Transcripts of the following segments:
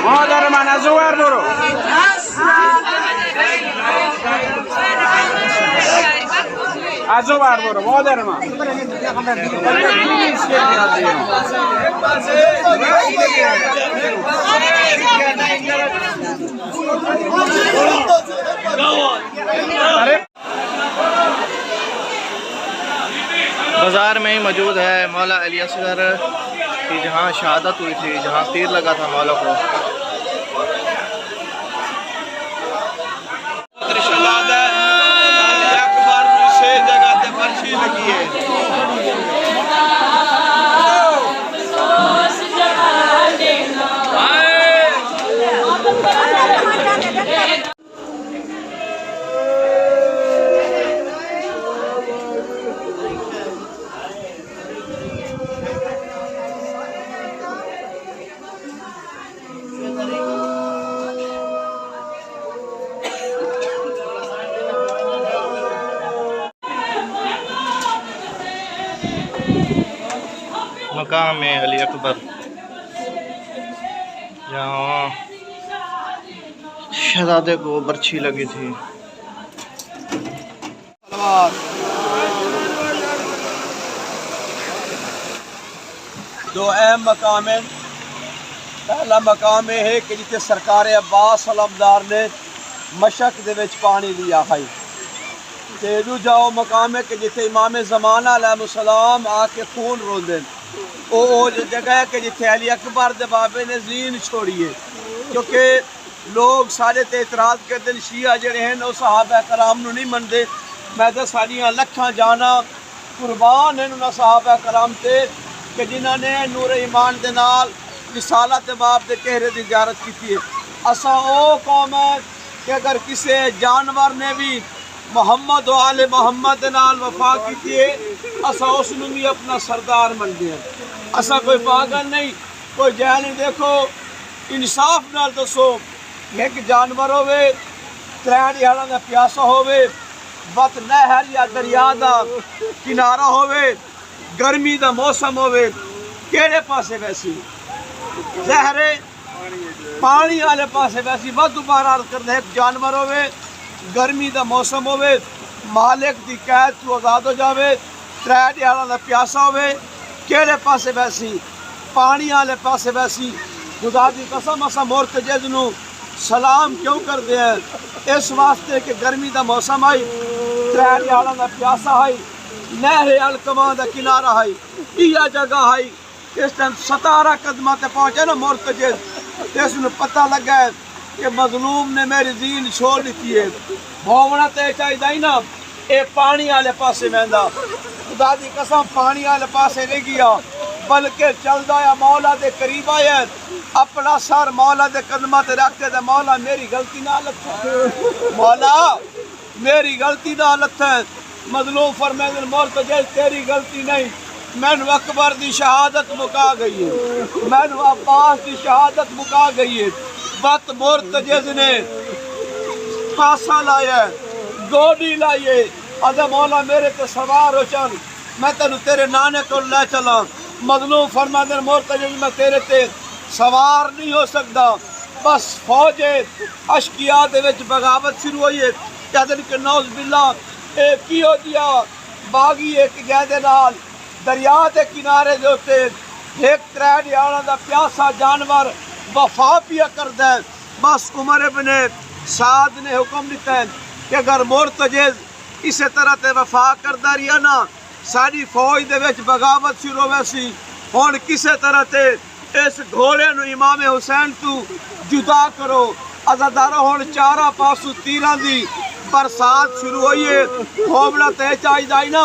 مادر من از اون ور برو. از اون ور برو مادر من. بازار میں ہی موجود ہے مولا علی اصغر کی جہاں شہادت ہوئی تھی، جہاں تیر لگا تھا مولا کو۔ مقام علی اکبر جہاں شہزادے کو برچھی لگی تھی۔ دو اہم مقام ہیں۔ پہلا مقام یہ ہے کہ جتنے سرکار عباس علمدار نے مشق دے وچ پانی لیا ہے، تے دوجا مقام ہے کہ جتنے امام زمانہ علیہ السلام آ کے خون روندے، وہ جگہ ہے کہ جتنے علی اکبر دے بابے نے زین چھوڑیے، کیونکہ لوگ سارے تے اعتراض کرتے ہیں شیعہ جڑے ہیں وہ صحابہ کرام نو نہیں مندے۔ میں تو ساریاں لکھاں جانا قربان ہیں انہاں صحابہ کرام تے کہ جنہاں نے نور ایمان دے نال رسالت باپ دے چہرے دی زیارت کی ہے۔ اساں او قوم ہے کہ اگر کسی جانور نے بھی محمد و آل محمد نال وفا کی ہے اساں اس نو بھی اپنا سردار منتے ہیں۔ اساں کوئی پاگل نہیں، کوئی جہل نہیں۔ دیکھو انصاف نال دسو، ایک جانور ہوئے، ترے دیہاڑاں دا پیاسا ہوئے، وقت نہر یا دریا دا کنارہ ہوئے، گرمی دا موسم ہوئے، کیڑے پاسے ویسی زہرے پانی والے پاسے ویسی وقت دوبارہ عرض کرنا ہے۔ ایک جانور ہوئے، گرمی دا موسم ہوئے، مالک دی قید تو آزاد ہو جاوے، ترے دیہاڑاں دا پیاسا ہوئے، کیڑے پاسے ویسی پانی والے پاسے ویسی۔ خدا دی قسم اساں مرتجز نو سلام کیوں کر دے ہیں؟ اس واسطے کہ گرمی دا موسم آئی، ترے دیہاڑاں دا پیاسا آئی، نہر الکماں دا کنارہ آئی، یہ جگہ آئی۔ اس ٹائم 17 قدمہ تے پہنچے نا مرتجز، اس نے پتہ لگا ہے کہ مظلوم نے میری دین چھوڑ دیتی ہے۔ ہونا تے چاہیے ہی نا اے پانی والے پاسے ویندا، خدا دی قسم پانی والے پاسے نہیں گیا بلکہ چلدا ہے مولا دے قریب آیا، اپنا سر مولا دے قدمہ تے رکھ کے مولا میری غلطی نہ لتھے، مولا میری غلطی نہ لتھے۔ مظلوم فرمائے مرتجز تیری غلطی نہیں، مینو اکبر دی شہادت مکا گئی ہے، مینو عباس دی شہادت مکا گئی ہے۔ بت مرتجز نے پاسا لائے، گوڈی لائیے، ادا مولا میرے تے سوار ہو چل، میں تینوں تیرے نانے کو لے چلا۔ مظلوم فرمائے مرتجز میں تیرے تے سوار نہیں ہو سکتا، بس فوج اشکیا دے وچ بغاوت شروع ہوئی ہے۔ کہتے کہ نوز باللہ اے کی ہو دیا، باغی ایک گیدے نال دریا دے کنارے دے ہوتے ایک ترے دیہاڑاں دا پیاسا جانور وفا پیا کر دے۔ بس عمر ابن سعد نے حکم دیتا ہے کہ اگر مرتجز اسی طرح تے وفا کردہ رہیا نا ساری فوج دے وچ بغاوت شروع ہوئے سی۔ ہون کسی طرح تے اس گھوڑے نو امام حسین تو جدا کرو۔ ازادارہ ہون چارہ پاسو تیران دی برسات شروع ہوئی ہے۔ ہومنا تے چاہی دائی نا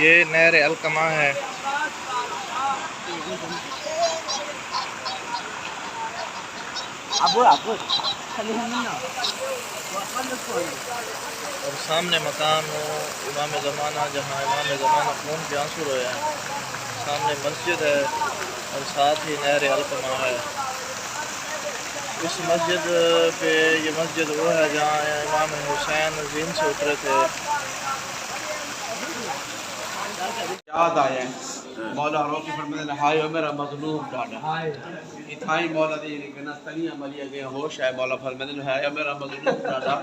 یہ نہر القمہ ہے۔ اور سامنے مکان امام زمانہ جہاں امام زمانہ خون کے آنسو روئے ہیں، سامنے مسجد ہے اور ساتھ ہی نہر القمہ ہے۔ اس مسجد پہ یہ مسجد وہ ہے جہاں امام حسین زین سے اترے تھے۔ یاد آیا مولا روکی فرماتے ہیں ہائے میرا مظلوم ڈاڈا اتھائی مولا دی گنا تنیا ملیا گیا ہوش ہے مولا فرماتے ہیں ہائے میرا مظلوم ڈاڈا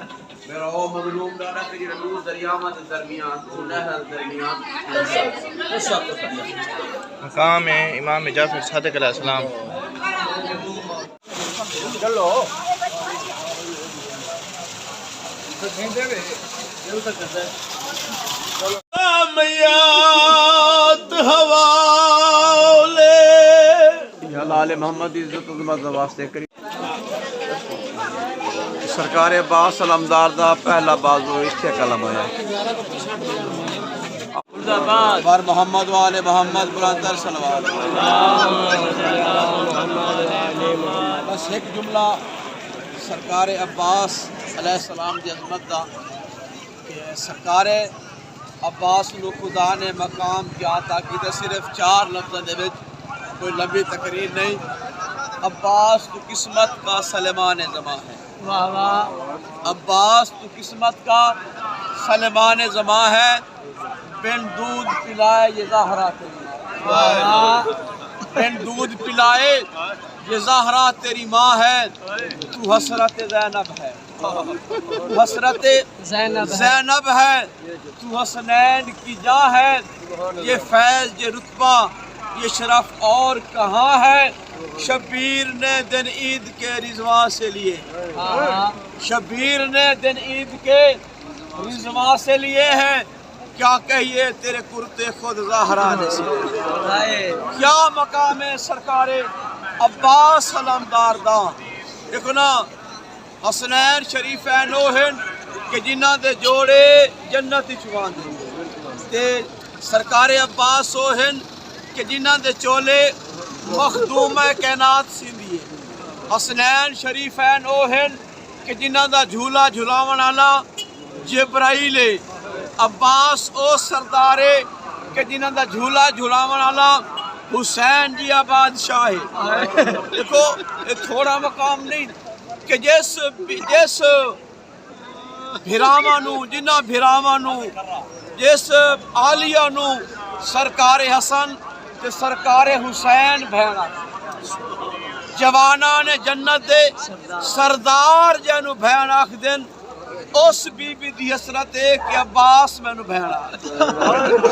میرا او مظلوم ڈاڈا کہ جڑا نور دریاواں دے درمیان او نہر درمیان مقام ہے امام جعفر صادق علیہ السلام۔ چلو میات حوالے یا لال محمد عزت عظمت واسطے کری سرکار عباس علمدار دا پہلا بازو اتھے کلم آیا بار محمد وآل محمد برادر صلوات بس ایک جملہ سرکار عباس علیہ السلام دی عظمت دا کہ سرکار عباس نو خدا نے مقام کیا تاکہ دے صرف 4 لفظوں دے وچ کوئی لمبی تقریر نہیں عباس تو قسمت کا سلیمان زماں ہے عباس تو قسمت کا سلیمان زماں ہے بن دودھ پلائے یہ زہرا تیری ماں بن دودھ پلائے یہ زہرا تیری ماں ہے تو حسرت زینب ہے حسرت زینب ہے تو حسنین کی جاں ہے یہ فیض یہ رتبہ یہ شرف اور کہاں ہے شبیر نے دن عید کے رضوان سے لیے شبیر نے دن عید کے رضوان سے لیے ہیں کیا کہیے تیرے کرتے خود زہرا نے سے کیا مقام ہے سرکار عباس علمدار دا دیکھو نا حسنین شریفین اوہن کہ جنہ دے جوڑے جنت چوان دے تے سرکار عباس اوہن کہ جنہ دے چولے مخدوم کائنات سندھیے حسنین شریفین اوہن کہ جنہ دا جھولا جھلاون والا جبرائیل عباس او سردارے کہ جنہ دا جھولا جھلاون والا حسین جی آباد شاہ دیکھو تھوڑا مقام نہیں کہ جس بھراواں نو جنہ بھراواں نو جس عالیہ نو سرکار حسن تے سرکار حسین بھینا جواناں نے جنت دے سردار جنو بھین آکھ دن اس بی بی دی حسرت ہے کہ عباس مینو بھینا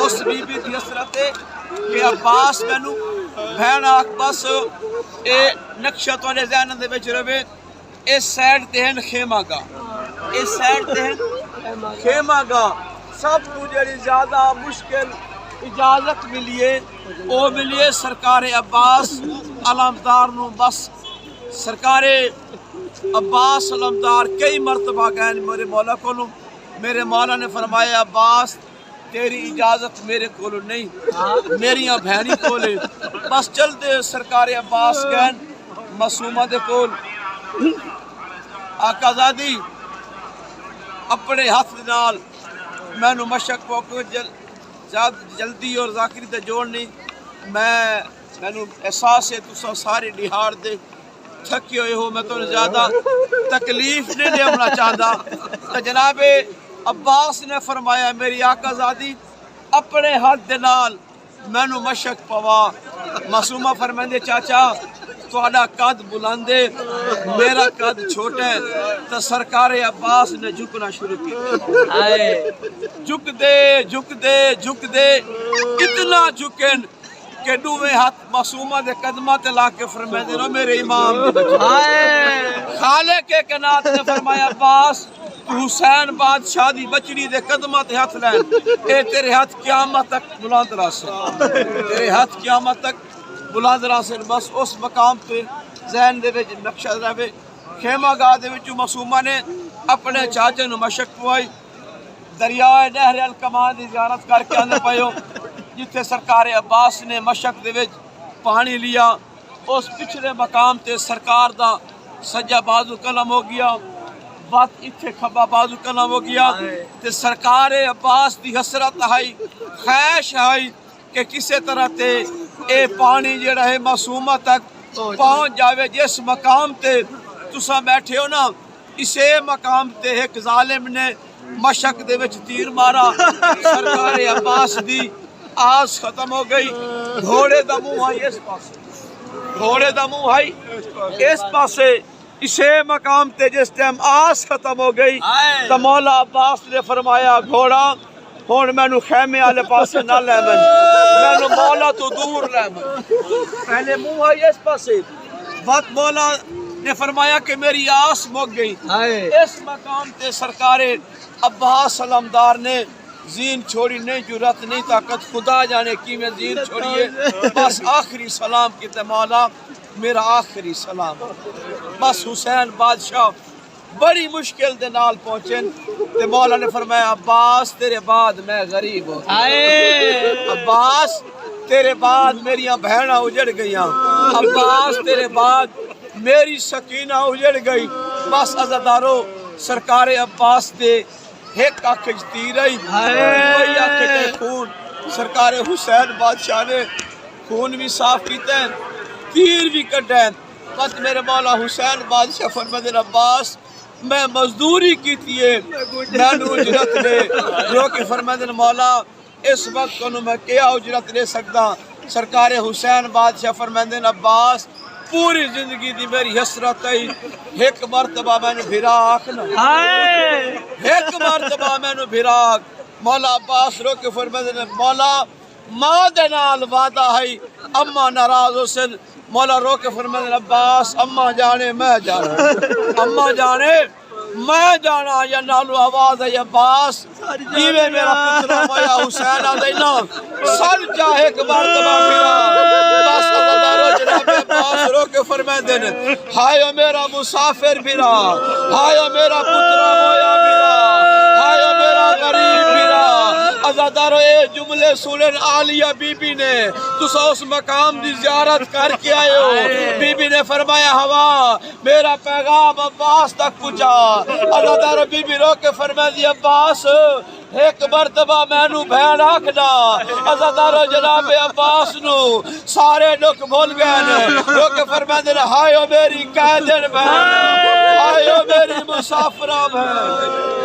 اس بی بی دی حسرت ہے کہ عباس مینو بھینا بس اے نقشہ تو نے ذہن دے وچ رہے اس سائڈ تے ہیں خیمہ گاہ اس سائڈ تے ہیں خیمہ گاہ سب کو جڑی زیادہ مشکل اجازت ملیے او ملیے سرکار عباس علمدار نو بس سرکار عباس علمدار کئی مرتبہ گئے میرے مولا کو میرے مولا نے فرمایا عباس تیری اجازت میرے کو نہیں میریاں بہنی کو لے بس چل دے سرکار عباس گئے معصومہ دے کول آقا زادی اپنے ہاتھ نال میں نو مشک پوکو جلدی اور ذاکری تے جوڑنی میں نو احساس ہے تسا سارے ڈیہار دے تھکے ہوئے ہو میں تو زیادہ تکلیف نہیں دینا چاہتا تو جناب عباس نے فرمایا میری آقا زادی اپنے ہاتھ دے نال مینوں مشق پوا معصومہ فرمائندے چاچا تہاڈا قد بلند ہے میرا قد چھوٹا ہے تو سرکار عباس نے جھکنا شروع کیا جھک دے اتنا جھکن کہ دوویں ہاتھ معصومہ دے قدماں تے لا کے فرمائندے نو میرے امام دے بچے خالق کائنات نے فرمایا عباس تو حسین بادشاہ دی بچڑی دے قدماں تے ہاتھ لین اے تیرے ہاتھ قیامت تک بلند راسن تیرے ہاتھ قیامت تک بلند راسن بس اس مقام پہ ذہن دے وچ نقشہ رہے خیمہ گاہ دے وچ معصومہ نے اپنے چاچے نو مشق پوائی دریائے نہر الکمان دی زیارت کر کے آنے پائیو جتھے سرکار عباس نے مشق دے وچ پانی لیا اس پچھلے مقام تے سرکار دا سجا بازو قلم ہو گیا بات اتھے کھبا بازو قلم ہو گیا تے سرکار عباس دی حسرت آئی خواہش آئی کہ کسے طرح تے اے پانی جڑا ہے معصومہ تک پہنچ جاوے جس مقام تے تساں بیٹھے ہو نا اسے مقام تے ایک ظالم نے مشق دے وچ تیر مارا سرکار عباس دی آس ختم ہو گئی گھوڑے دا منہ آئی اس پاسے گھوڑے دا منہ آئی اس پاسے اسے مقام تے جس ٹائم آس ختم ہو گئی تو مولا عباس نے فرمایا گھوڑا ہون مینو خیمے والے پاسے نہ لے مینو مولا تو دور لے پہلے منہ آئی اس پاسے وقت مولا نے فرمایا کہ میری آس مک گئی اس مقام تے سرکار عباس علمدار نے زین چھوڑی نہیں جرات نہیں طاقت خدا جانے کی میں زین چھوڑیے بس آخری سلام کیتے مولا میرا آخری سلام بس حسین بادشاہ بڑی مشکل دے نال پہنچن تے مولا نے فرمایا عباس تیرے بعد میں غریب ہوں عباس تیرے بعد میریاں بہناں اجڑ گئیاں عباس تیرے بعد میری سکینہ اجڑ گئی بس عزادارو سرکار عباس دے ایک آنکھ تیر آئی کوئی آنکھ تے خون سرکار حسین بادشاہ نے خون بھی صاف کیتا ہے تیر بھی کٹا ہے بس میرے مولا حسین بادشاہ فرماتے عباس میں مزدوری کیتی ہے میں نو اجرت لے جو کہ فرماتے مولا اس وقت کو میں کیا اجرت لے سکتا سرکار حسین بادشاہ فرماتے عباس پوری زندگی دی میری حسرت ہے ایک مرتبہ میں نے بھرا آکھنا ایک مرتبہ میں نے بھرا مولا عباس رو کے فرماتے مولا ماں دے نال وعدہ ہے اما ناراض حسن مولا رو کے فرماتے عباس اما جانے میں جانا اما جانے میں جانا یا نالو آواز ہے عباس جیوے میرا پترہ مویا حسین آدھینا سر چاہے ایک مرتبہ پھرا بس اللہ جناب عباس رو کے فرماتے ہیں ہائے میرا مسافر پھرا ہائے میرا پترہ مویا پھرا ہائے میرا غریب پھرا عزادارو اے جملے سنن عالیہ بی بی نے تسا اس مقام دی زیارت کر کے آئے ہو بی بی نے فرمایا ہوا میرا پیغام عباس تک پہنچا عزادارو بی بی رو کے فرمایا دی عباس ایک مرتبہ میں نو بہن آکھنا عزادارو جناب عباس نو سارے لوگ بھول گئے رو کے فرمایا دی ہائے میری قیدن بہن ہائے میری مسافرہ بہن